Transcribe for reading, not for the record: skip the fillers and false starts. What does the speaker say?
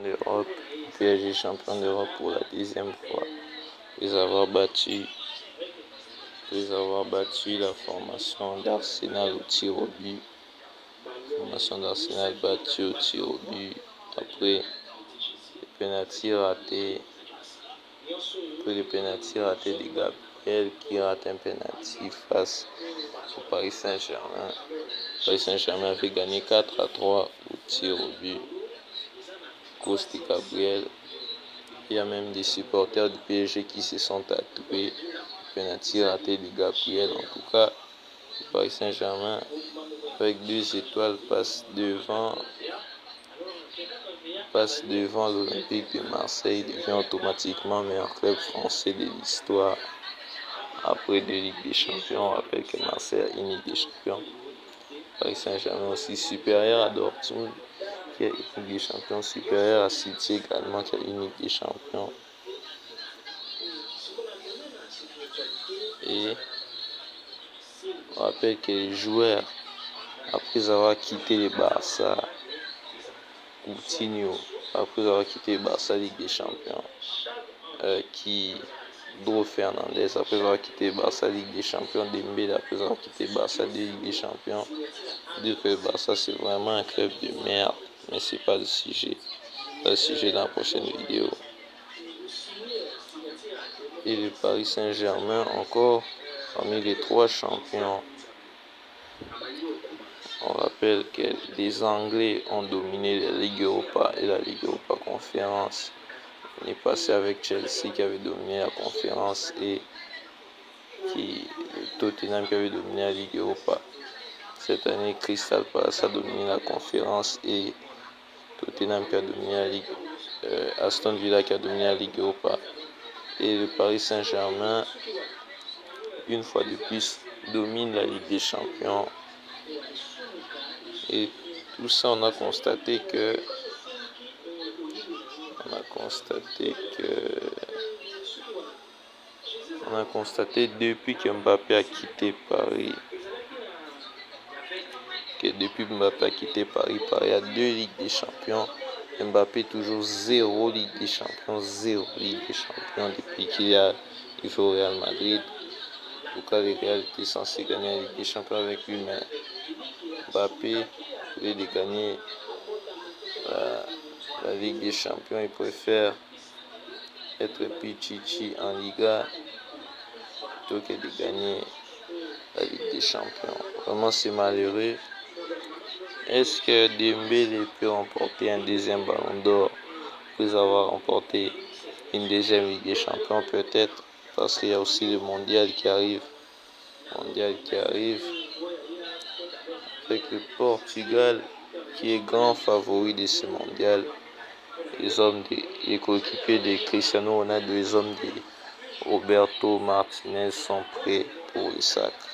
d'Europe, PSG champion d'Europe pour la deuxième fois, après avoir battu la formation d'Arsenal au tir au but. Formation d'Arsenal battue au tir au but après les pénaltys ratés. Après les pénaltys ratés de Gabriel qui rate un pénalty face au Paris Saint-Germain. Paris Saint-Germain avait gagné 4-3 au tir au but. Cause de Gabriel. Il y a même des supporters du PSG qui se sont tatoués le pénalty raté de Gabriel. En tout cas, le Paris Saint-Germain avec 2 étoiles passe devant l'Olympique de Marseille, devient automatiquement meilleur club français de l'histoire. Après 2 Ligues des Champions, on rappelle que Marseille a une Ligue des Champions. Paris Saint-Germain aussi supérieur à Dortmund, qui a une Ligue des Champions, supérieur à City également, qui a une Ligue des Champions. Et on rappelle que les joueurs, après avoir quitté le Barça, Coutinho, après avoir quitté le Barça Ligue des Champions, Bruno Fernandes, après avoir quitté le Barça Ligue des Champions, Dembélé, après avoir quitté le Barça de Ligue des Champions, dire que le Barça c'est vraiment un club de merde, mais c'est pas le sujet. C'est le sujet de la prochaine vidéo. Et le Paris Saint-Germain encore parmi les 3 champions. On rappelle que les Anglais ont dominé la Ligue Europa et la Ligue Europa Conférence. On est passé avec Chelsea qui avait dominé la conférence et Tottenham qui avait dominé la Ligue Europa. Cette année, Crystal Palace a dominé la conférence et Tottenham qui a dominé la Ligue, Aston Villa qui a dominé la Ligue Europa. Et le Paris Saint-Germain, une fois de plus, domine la Ligue des Champions. Et tout ça, on a constaté depuis que Mbappé a quitté Paris, Paris a 2 Ligues des Champions. Mbappé toujours 0 Ligue des Champions, 0 Ligue des Champions depuis qu'il joue au Real Madrid. En tout cas, le Real était censé gagner la Ligue des Champions avec lui, mais Mbappé, au lieu de gagner la Ligue des Champions, il préfère être Pichichi en Liga plutôt que de gagner la Ligue des Champions. Vraiment, c'est malheureux. Est-ce que Dembélé peut remporter un 2e ballon d'or après avoir remporté une 2e Ligue des Champions? Peut-être, parce qu'il y a aussi le mondial qui arrive. Avec le Portugal qui est grand favori de ce mondial. Les coéquipiers de Cristiano Ronaldo, les hommes de Roberto Martinez sont prêts pour le sacre.